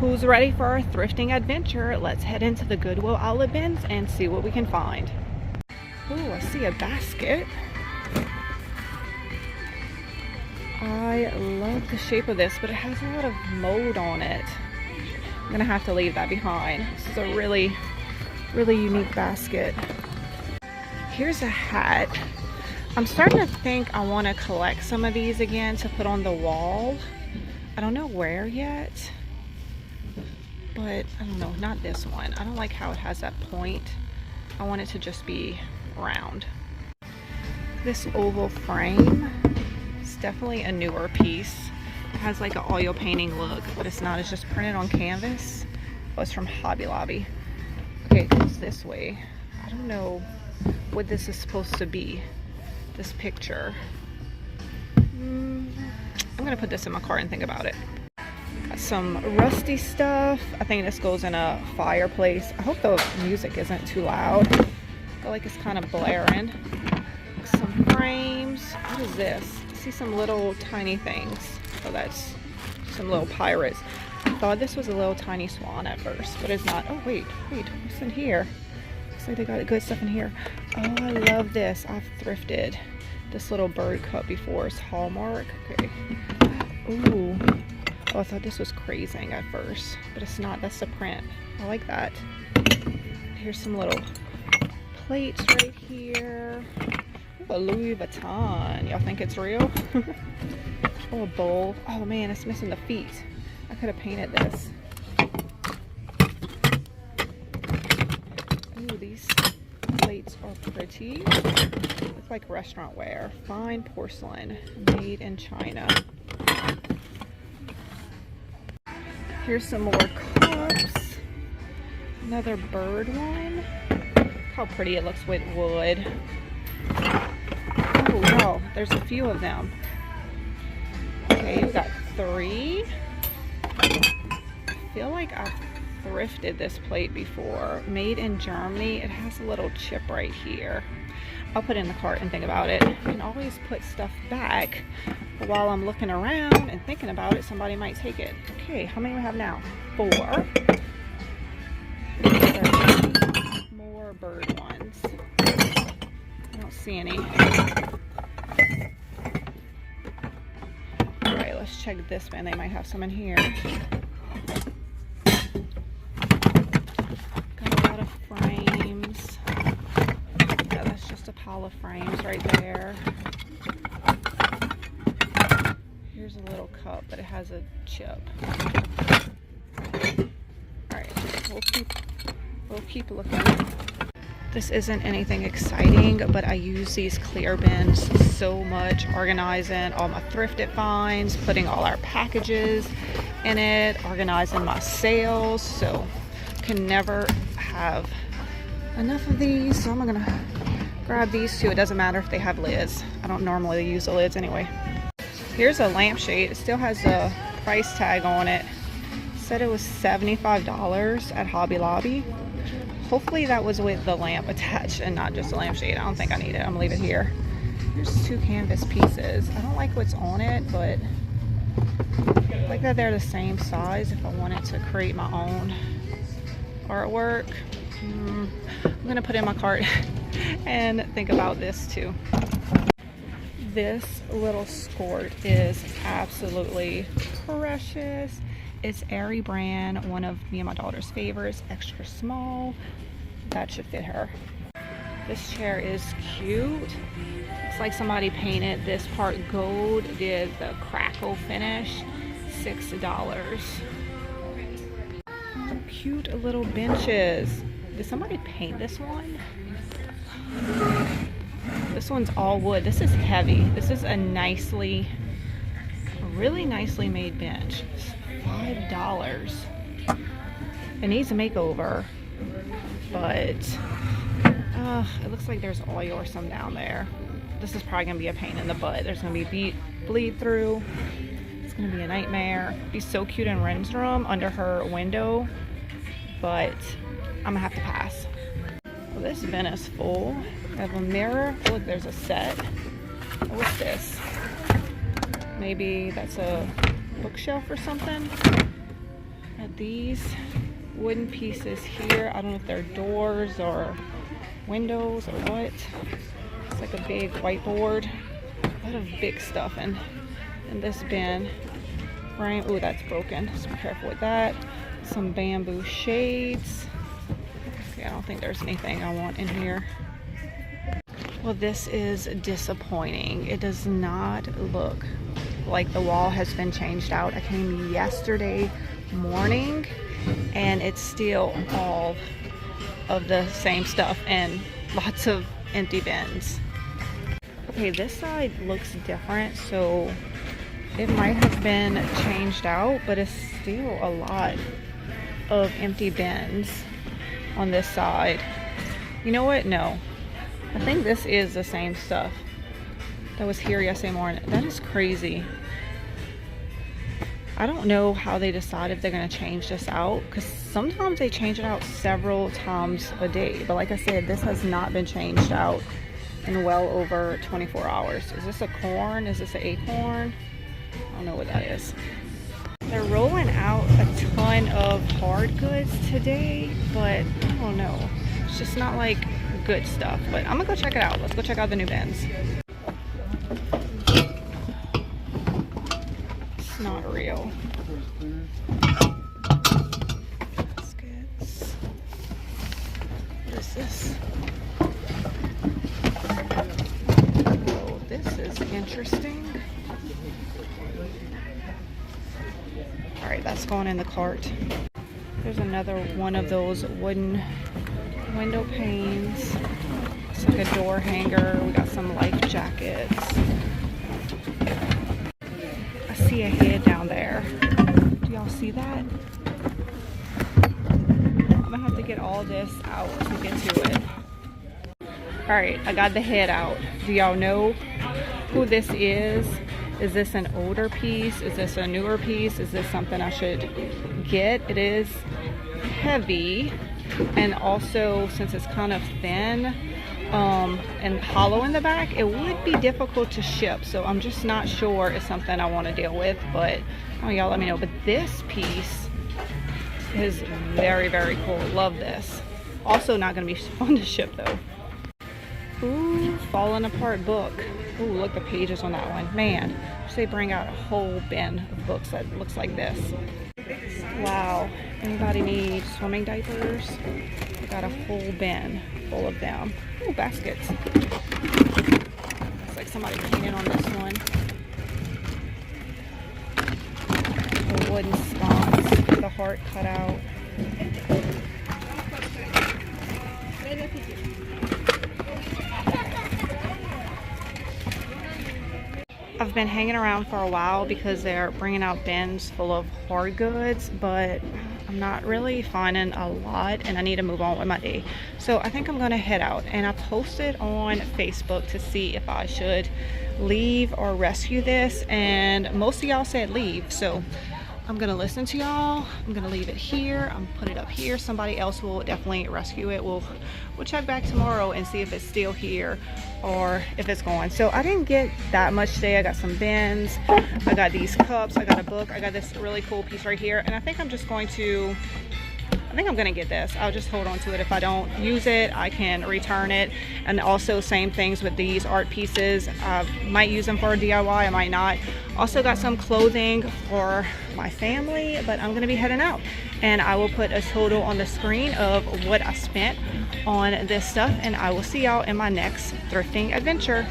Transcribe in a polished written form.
Who's ready for our thrifting adventure? Let's head into the Goodwill Outlet bins and see what we can find. Oh, I see a basket. I love the shape of this, but it has a lot of mold on it. I'm gonna have to leave that behind. This is a really unique basket. Here's a hat. I'm starting to think I want to collect some of these again to put on the wall. I don't know where yet, but I don't know, not this one. I don't like how it has that point. I want it to just be round. This oval frame is definitely a newer piece. It has like an oil painting look, but it's not. It's just printed on canvas. Oh, it's from Hobby Lobby. Okay, it goes this way. I don't know what this is supposed to be, this picture. I'm gonna put this in my cart and think about it. Got some rusty stuff. I think this goes in a fireplace. I hope the music isn't too loud. I feel like it's kind of blaring. Some frames. What is this? I see some little tiny things. Oh, that's some little pirates. I thought this was a little tiny swan at first, but it's not. Oh, wait, what's in here? Looks like they got good stuff in here. Oh, I love this. I've thrifted this little bird cup before. It's Hallmark. Okay. Ooh. Oh, I thought this was crazing at first, but it's not. That's the print. I like that. Here's some little plates right here. Ooh, a Louis Vuitton. Y'all think it's real? Oh, a bowl. Oh man, it's missing the feet. I could have painted this. Ooh, these plates are pretty. Look like restaurant ware. Fine porcelain, made in China. Here's some more cups. Another bird one. Look how pretty it looks with wood. Oh wow, there's a few of them. Okay, we got 3. I feel like I've thrifted this plate before. Made in Germany. It has a little chip right here. I'll put it in the cart and think about it. I can always put stuff back. But while I'm looking around and thinking about it, somebody might take it. Okay, how many do we have now? 4. More bird ones. I don't see any. Alright, let's check this one. They might have some in here. Got a lot of frames. Yeah, that's just a pile of frames right there. Here's a little cup, but it has a chip. Alright, we'll keep looking. This isn't anything exciting, but I use these clear bins so much, organizing all my thrifted finds, putting all our packages in it, organizing my sales, so can never have enough of these. So I'm gonna grab these 2. It doesn't matter if they have lids. I don't normally use the lids anyway. Here's a lampshade. It still has a price tag on it. It said it was $75 at Hobby Lobby. Hopefully that was with the lamp attached and not just a lampshade. I don't think I need it. I'm gonna leave it here. There's 2 canvas pieces. I don't like what's on it, but I like that they're the same size if I wanted to create my own artwork. I'm gonna put it in my cart and think about this too. This little skirt is absolutely precious. It's Aerie brand, one of me and my daughter's favorites, extra small. That should fit her. This chair is cute. It's like somebody painted this part gold, did the crackle finish, $6. Oh, cute little benches. Did somebody paint this one? This one's all wood. This is heavy. This is a really nicely made bench. $5. It needs a makeover, but it looks like there's oil or some down there. This is probably gonna be a pain in the butt. There's gonna be bleed through. It's gonna be a nightmare. It'd be so cute in Ren's room under her window, but I'm gonna have to pass. Well, this bin is full. I have a mirror. Oh, look, there's a set. Oh, what's this? Maybe that's a bookshelf or something. A these wooden pieces here. I don't know if they're doors or windows or what. It's like a big whiteboard. A lot of big stuff in this bin. Frame. Ooh, that's broken. So be careful with that. Some bamboo shades. Okay, I don't think there's anything I want in here. Well, this is disappointing. It does not look like the wall has been changed out. I came yesterday morning and it's still all of the same stuff and lots of empty bins. Okay, this side looks different, so it might have been changed out, but it's still a lot of empty bins on this side. You know what? No. I think this is the same stuff that was here yesterday morning. That is crazy. I don't know how they decide if they're going to change this out, because sometimes they change it out several times a day. But like I said, this has not been changed out in well over 24 hours. Is this a corn? Is this an acorn? I don't know what that is. They're rolling out a ton of hard goods today, but I don't know. It's just not like good stuff. But I'm gonna go check it out. Let's go check out the new bins. It's not real. Baskets. What is this? Oh, this is interesting. Alright, that's going in the cart. There's another one of those wooden window panes. It's like a door hanger. We got some life jackets. I see a head down there. Do y'all see that? I'm gonna have to get all this out to get to it. Alright, I got the head out. Do y'all know who this is? Is this an older piece? Is this a newer piece? Is this something I should get? It is heavy, and also since it's kind of thin and hollow in the back, it would be difficult to ship. So I'm just not sure it's something I want to deal with, but oh, y'all let me know. But this piece is very, very cool. Love this. Also not going to be fun to ship though. Ooh, falling apart book. Ooh, look the pages on that one. Man, they bring out a whole bin of books that looks like this. Wow. Anybody need swimming diapers? I got a whole bin full of them. Ooh, baskets. Looks like somebody painted on this one. A wooden sconce with a heart cut out. I've been hanging around for a while because they're bringing out bins full of hard goods, but I'm not really finding a lot and I need to move on with my day. So I think I'm gonna head out, and I posted on Facebook to see if I should leave or rescue this, and most of y'all said leave. So I'm gonna listen to y'all. I'm gonna leave it here. I'm gonna put it up here. Somebody else will definitely rescue it. We'll check back tomorrow and see if it's still here or if it's gone. So I didn't get that much today. I got some bins. I got these cups. I got a book. I got this really cool piece right here. And I think I'm just going to, I think I'm gonna get this. I'll just hold on to it. If I don't use it, I can return it. And also same things with these art pieces. I might use them for a DIY, I might not. Also got some clothing for my family, but I'm gonna be heading out. And I will put a total on the screen of what I spent on this stuff, and I will see y'all in my next thrifting adventure.